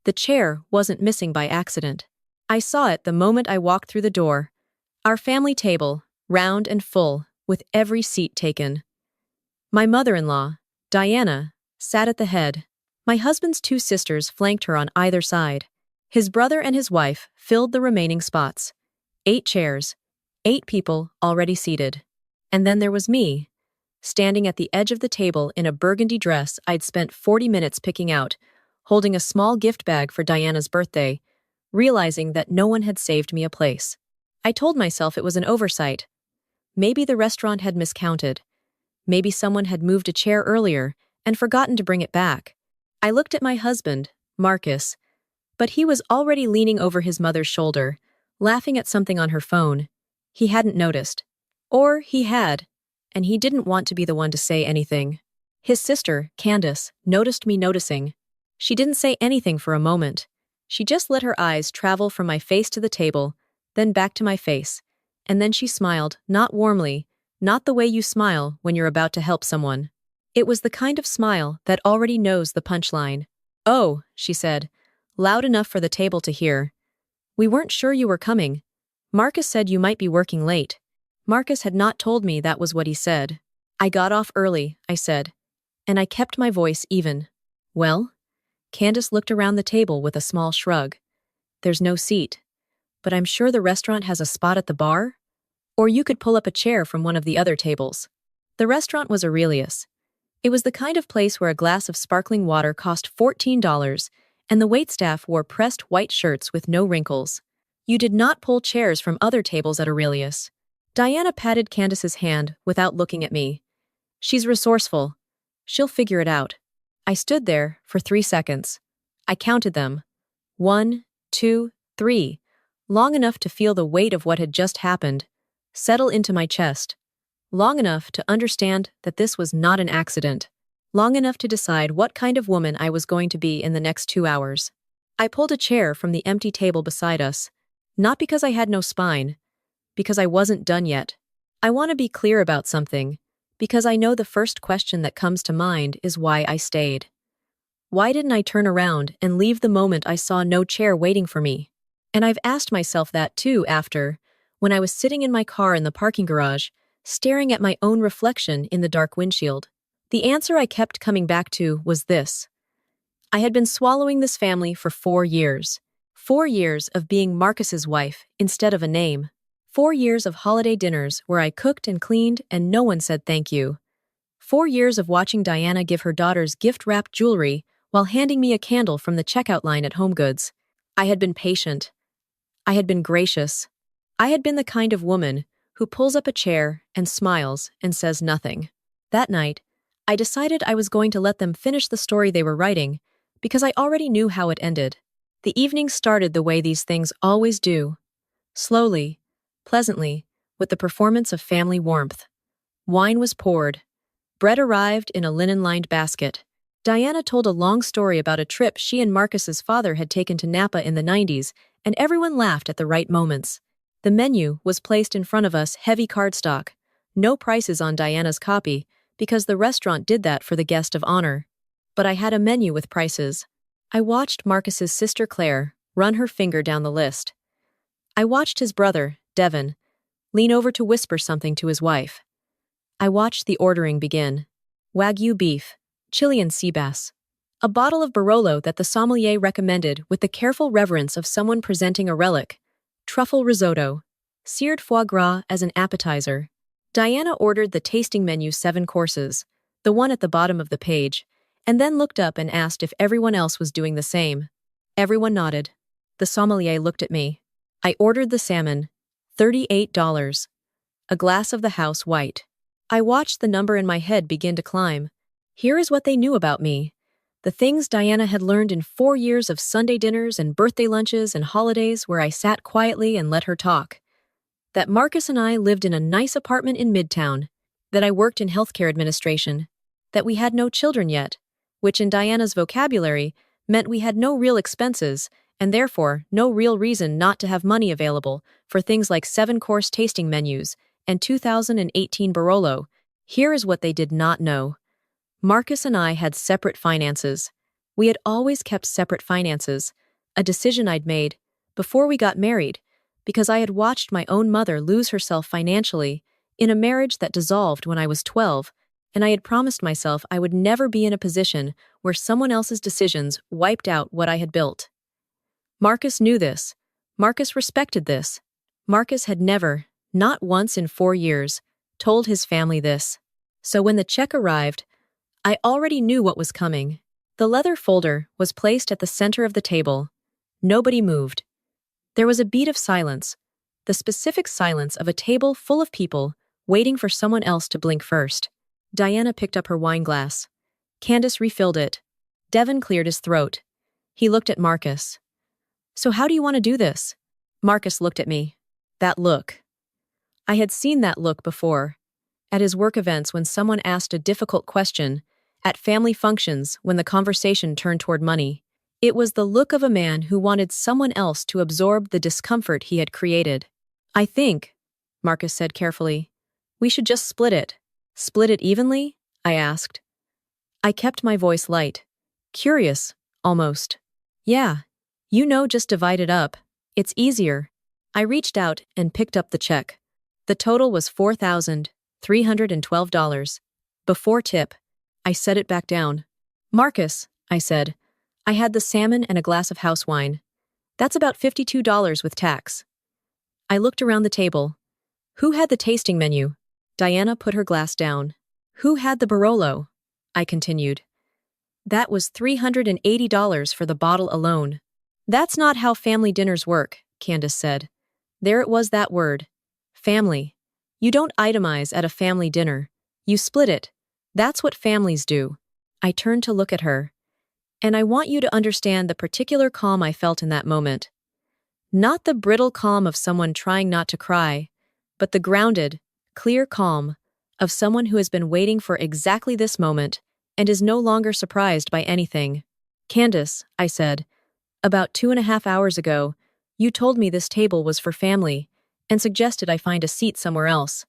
The chair wasn't missing by accident. I saw it the moment I walked through the door. Our family table, round and full, with every seat taken. My mother-in-law, Diana, sat at the head. My husband's two sisters flanked her on either side. His brother and his wife filled the remaining spots. 8 chairs, 8 people already seated. And then there was me, standing at the edge of the table in a burgundy dress I'd spent 40 minutes picking out, holding a small gift bag for Diana's birthday, realizing that no one had saved me a place. I told myself it was an oversight. Maybe the restaurant had miscounted. Maybe someone had moved a chair earlier and forgotten to bring it back. I looked at my husband, Marcus, but he was already leaning over his mother's shoulder, laughing at something on her phone. He hadn't noticed. Or he had, and he didn't want to be the one to say anything. His sister, Candace, noticed me noticing. She didn't say anything for a moment. She just let her eyes travel from my face to the table, then back to my face, and then she smiled, not warmly, not the way you smile when you're about to help someone. It was the kind of smile that already knows the punchline. "Oh," she said, loud enough for the table to hear. "We weren't sure you were coming. Marcus said you might be working late." Marcus had not told me that was what he said. "I got off early," I said, and I kept my voice even. "Well?" Candace looked around the table with a small shrug. "There's no seat. But I'm sure the restaurant has a spot at the bar? Or you could pull up a chair from one of the other tables." The restaurant was Aurelius. It was the kind of place where a glass of sparkling water cost $14, and the waitstaff wore pressed white shirts with no wrinkles. You did not pull chairs from other tables at Aurelius. Diana patted Candace's hand without looking at me. "She's resourceful. She'll figure it out." I stood there for 3 seconds. I counted them. 1, 2, 3. Long enough to feel the weight of what had just happened settle into my chest. Long enough to understand that this was not an accident. Long enough to decide what kind of woman I was going to be in the next 2 hours. I pulled a chair from the empty table beside us, not because I had no spine, because I wasn't done yet. I want to be clear about something, because I know the first question that comes to mind is why I stayed. Why didn't I turn around and leave the moment I saw no chair waiting for me? And I've asked myself that too after, when I was sitting in my car in the parking garage, staring at my own reflection in the dark windshield. The answer I kept coming back to was this. I had been swallowing this family for 4 years. 4 years of being Marcus's wife instead of a name. 4 years of holiday dinners where I cooked and cleaned and no one said thank you. 4 years of watching Diana give her daughters gift-wrapped jewelry while handing me a candle from the checkout line at HomeGoods. I had been patient. I had been gracious. I had been the kind of woman who pulls up a chair and smiles and says nothing. That night, I decided I was going to let them finish the story they were writing because I already knew how it ended. The evening started the way these things always do. Slowly, pleasantly, with the performance of family warmth. Wine was poured. Bread arrived in a linen-lined basket. Diana told a long story about a trip she and Marcus's father had taken to Napa in the 90s, and everyone laughed at the right moments. The menu was placed in front of us, heavy cardstock. No prices on Diana's copy, because the restaurant did that for the guest of honor. But I had a menu with prices. I watched Marcus's sister Claire run her finger down the list. I watched his brother, Devin, lean over to whisper something to his wife. I watched the ordering begin. Wagyu beef, Chilean sea bass, a bottle of Barolo that the sommelier recommended with the careful reverence of someone presenting a relic, truffle risotto, seared foie gras as an appetizer. Diana ordered the tasting menu 7 courses, the one at the bottom of the page, and then looked up and asked if everyone else was doing the same. Everyone nodded. The sommelier looked at me. I ordered the salmon, $38. A glass of the house white. I watched the number in my head begin to climb. Here is what they knew about me. The things Diana had learned in 4 years of Sunday dinners and birthday lunches and holidays where I sat quietly and let her talk. That Marcus and I lived in a nice apartment in Midtown. That I worked in healthcare administration. That we had no children yet, which in Diana's vocabulary meant we had no real expenses and therefore no real reason not to have money available for things like 7-course tasting menus and 2018 Barolo. Here is what they did not know. Marcus and I had separate finances. We had always kept separate finances, a decision I'd made before we got married, because I had watched my own mother lose herself financially in a marriage that dissolved when I was 12, and I had promised myself I would never be in a position where someone else's decisions wiped out what I had built. Marcus knew this. Marcus respected this. Marcus had never, not once in 4 years, told his family this. So when the check arrived, I already knew what was coming. The leather folder was placed at the center of the table. Nobody moved. There was a beat of silence, the specific silence of a table full of people waiting for someone else to blink first. Diana picked up her wine glass. Candace refilled it. Devon cleared his throat. He looked at Marcus. "So how do you want to do this?" Marcus looked at me. That look. I had seen that look before. At his work events when someone asked a difficult question, at family functions when the conversation turned toward money. It was the look of a man who wanted someone else to absorb the discomfort he had created. "I think," Marcus said carefully, "we should just split it." "Split it evenly?" I asked. I kept my voice light. Curious, almost. "Yeah. Just divide it up. It's easier." I reached out and picked up the check. The total was $4,312. Before tip. I set it back down. "Marcus," I said, "I had the salmon and a glass of house wine. That's about $52 with tax." I looked around the table. Who had the tasting menu? Diana put her glass down. Who had the Barolo? I continued. That was $380 for the bottle alone. "That's not how family dinners work," Candace said. There it was, that word. Family. You don't itemize at a family dinner. You split it. That's what families do. I turned to look at her. And I want you to understand the particular calm I felt in that moment. Not the brittle calm of someone trying not to cry, but the grounded, clear calm of someone who has been waiting for exactly this moment and is no longer surprised by anything. "Candace," I said, "about 2.5 hours ago, you told me this table was for family and suggested I find a seat somewhere else.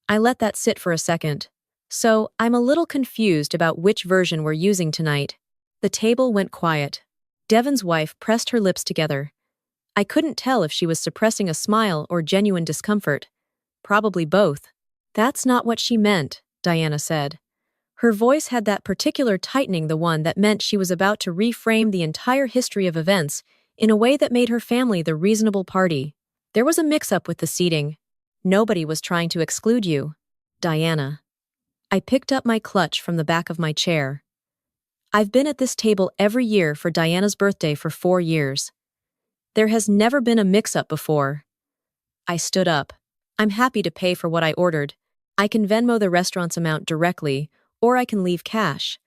I let that sit for a second. So, I'm a little confused about which version we're using tonight." The table went quiet. Devon's wife pressed her lips together. I couldn't tell if she was suppressing a smile or genuine discomfort. Probably both. "That's not what she meant," Diana said. Her voice had that particular tightening, the one that meant she was about to reframe the entire history of events in a way that made her family the reasonable party. "There was a mix-up with the seating. Nobody was trying to exclude you, Diana." I picked up my clutch from the back of my chair. I've been at this table every year for Diana's birthday for 4 years. There has never been a mix-up before. I stood up. I'm happy to pay for what I ordered. I can Venmo the restaurant's amount directly, or I can leave cash.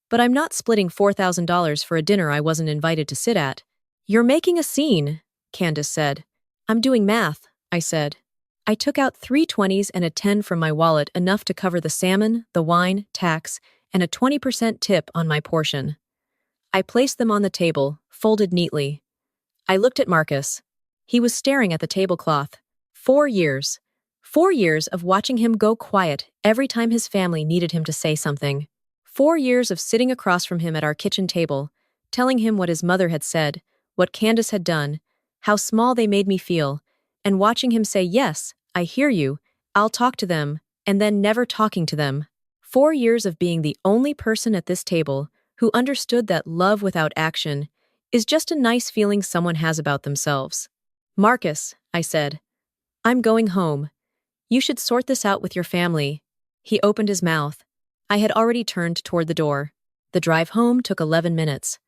But I'm not splitting $4,000 for a dinner I wasn't invited to sit at. "You're making a scene," Candace said. "I'm doing math," I said. I took out 3 20s and a 10 from my wallet, enough to cover the salmon, the wine, tax, and a 20% tip on my portion. I placed them on the table, folded neatly. I looked at Marcus. He was staring at the tablecloth. 4 years. 4 years of watching him go quiet every time his family needed him to say something. 4 years of sitting across from him at our kitchen table, telling him what his mother had said, what Candace had done, how small they made me feel, and watching him say, "Yes, I hear you, I'll talk to them," and then never talking to them. 4 years of being the only person at this table who understood that love without action is just a nice feeling someone has about themselves. "Marcus," I said, "I'm going home. You should sort this out with your family." He opened his mouth. I had already turned toward the door. The drive home took 11 minutes.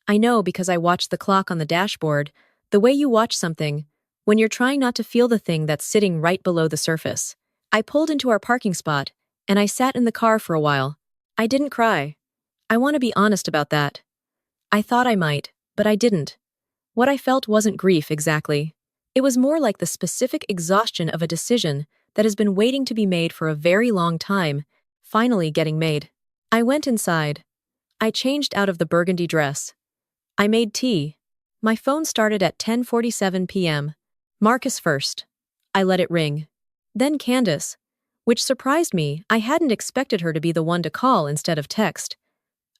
I know, because I watched the clock on the dashboard, the way you watch something, when you're trying not to feel the thing that's sitting right below the surface. I pulled into our parking spot, and I sat in the car for a while. I didn't cry. I want to be honest about that. I thought I might, but I didn't. What I felt wasn't grief exactly. It was more like the specific exhaustion of a decision that has been waiting to be made for a very long time, finally getting made. I went inside. I changed out of the burgundy dress. I made tea. My phone started at 10:47 p.m. Marcus first. I let it ring. Then Candace, which surprised me. I hadn't expected her to be the one to call instead of text.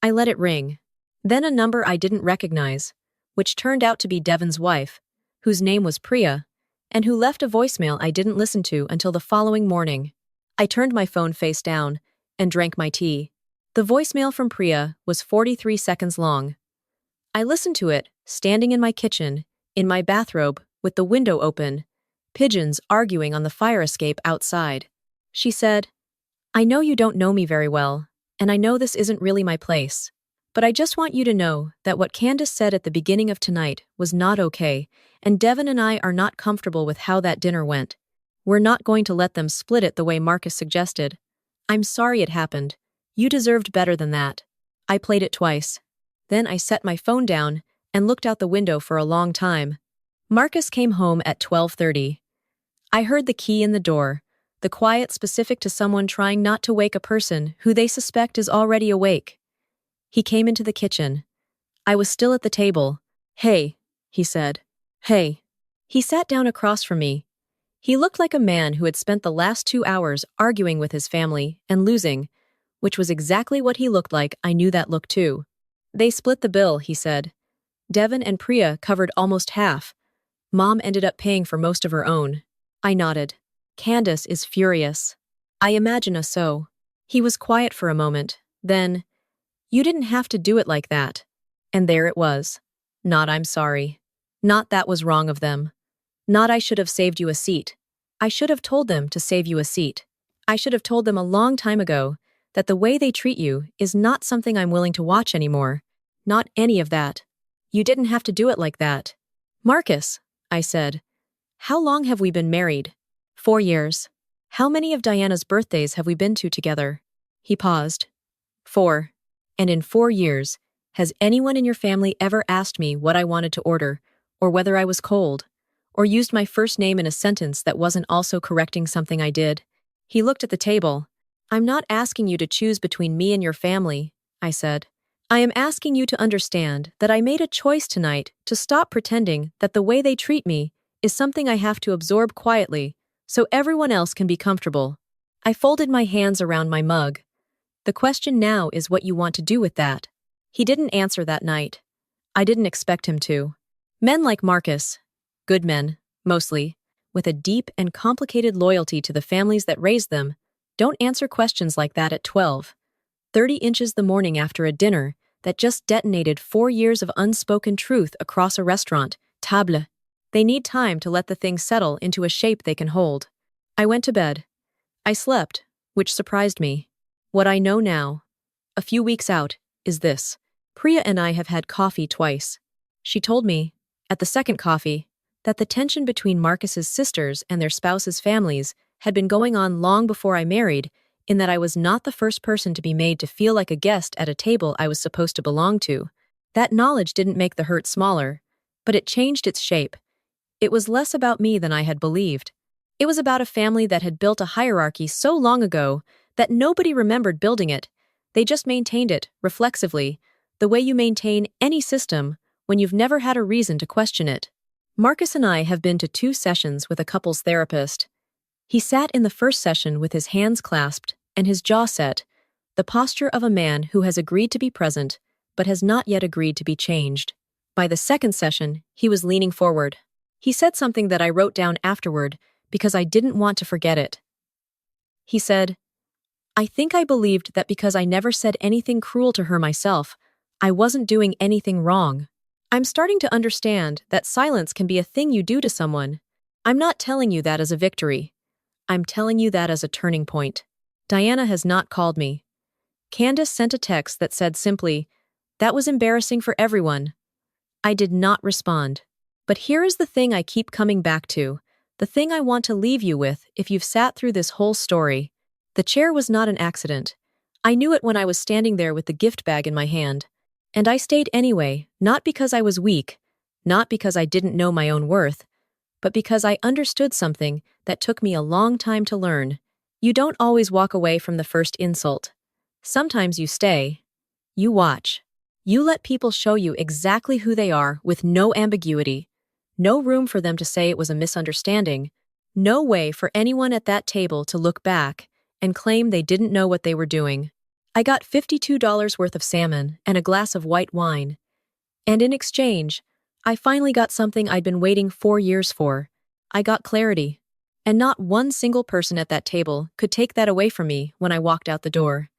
I let it ring. Then a number I didn't recognize, which turned out to be Devon's wife, whose name was Priya, and who left a voicemail I didn't listen to until the following morning. I turned my phone face down and drank my tea. The voicemail from Priya was 43 seconds long. I listened to it, standing in my kitchen, in my bathrobe, with the window open, pigeons arguing on the fire escape outside. She said, "I know you don't know me very well, and I know this isn't really my place. But I just want you to know that what Candace said at the beginning of tonight was not okay, and Devon and I are not comfortable with how that dinner went. We're not going to let them split it the way Marcus suggested. I'm sorry it happened. You deserved better than that." I played it twice. Then I set my phone down and looked out the window for a long time. Marcus came home at 12:30. I heard the key in the door, the quiet specific to someone trying not to wake a person who they suspect is already awake. He came into the kitchen. I was still at the table. "Hey," he said. "Hey." He sat down across from me. He looked like a man who had spent the last 2 hours arguing with his family and losing, which was exactly what he looked like. I knew that look too. "They split the bill," he said. "Devon and Priya covered almost half. Mom ended up paying for most of her own." I nodded. "Candace is furious. I imagine so." He was quiet for a moment. Then, "You didn't have to do it like that." And there it was. Not "I'm sorry." Not "that was wrong of them." Not "I should have saved you a seat." I should have told them to save you a seat. I should have told them a long time ago that the way they treat you is not something I'm willing to watch anymore. Not any of that. You didn't have to do it like that. "Marcus," I said, "how long have we been married?" 4 years. "How many of Diana's birthdays have we been to together?" He paused. 4. "And in 4 years, has anyone in your family ever asked me what I wanted to order, or whether I was cold, or used my first name in a sentence that wasn't also correcting something I did?" He looked at the table. "I'm not asking you to choose between me and your family," I said. "I am asking you to understand that I made a choice tonight to stop pretending that the way they treat me is something I have to absorb quietly so everyone else can be comfortable." I folded my hands around my mug. "The question now is what you want to do with that." He didn't answer that night. I didn't expect him to. Men like Marcus, good men, mostly, with a deep and complicated loyalty to the families that raised them, don't answer questions like that at 12:30 inches the morning after a dinner that just detonated 4 years of unspoken truth across a restaurant table. They need time to let the thing settle into a shape they can hold. I went to bed. I slept, which surprised me. What I know now, a few weeks out, is this. Priya and I have had coffee twice. She told me, at the second coffee, that the tension between Marcus's sisters and their spouses' families had been going on long before I married, in that I was not the first person to be made to feel like a guest at a table I was supposed to belong to. That knowledge didn't make the hurt smaller, but it changed its shape. It was less about me than I had believed. It was about a family that had built a hierarchy so long ago that nobody remembered building it. They just maintained it, reflexively, the way you maintain any system when you've never had a reason to question it. Marcus and I have been to 2 sessions with a couples therapist. He sat in the first session with his hands clasped and his jaw set, the posture of a man who has agreed to be present, but has not yet agreed to be changed. By the second session, he was leaning forward. He said something that I wrote down afterward because I didn't want to forget it. He said, "I think I believed that because I never said anything cruel to her myself, I wasn't doing anything wrong. I'm starting to understand that silence can be a thing you do to someone. I'm not telling you that as a victory. I'm telling you that as a turning point." Diana has not called me. Candace sent a text that said simply, "That was embarrassing for everyone." I did not respond. But here is the thing I keep coming back to, the thing I want to leave you with if you've sat through this whole story. The chair was not an accident. I knew it when I was standing there with the gift bag in my hand. And I stayed anyway, not because I was weak, not because I didn't know my own worth, but because I understood something that took me a long time to learn. You don't always walk away from the first insult. Sometimes you stay. You watch. You let people show you exactly who they are with no ambiguity. No room for them to say it was a misunderstanding. No way for anyone at that table to look back and claim they didn't know what they were doing. I got $52 worth of salmon and a glass of white wine. And in exchange, I finally got something I'd been waiting 4 years for. I got clarity. And not one single person at that table could take that away from me when I walked out the door.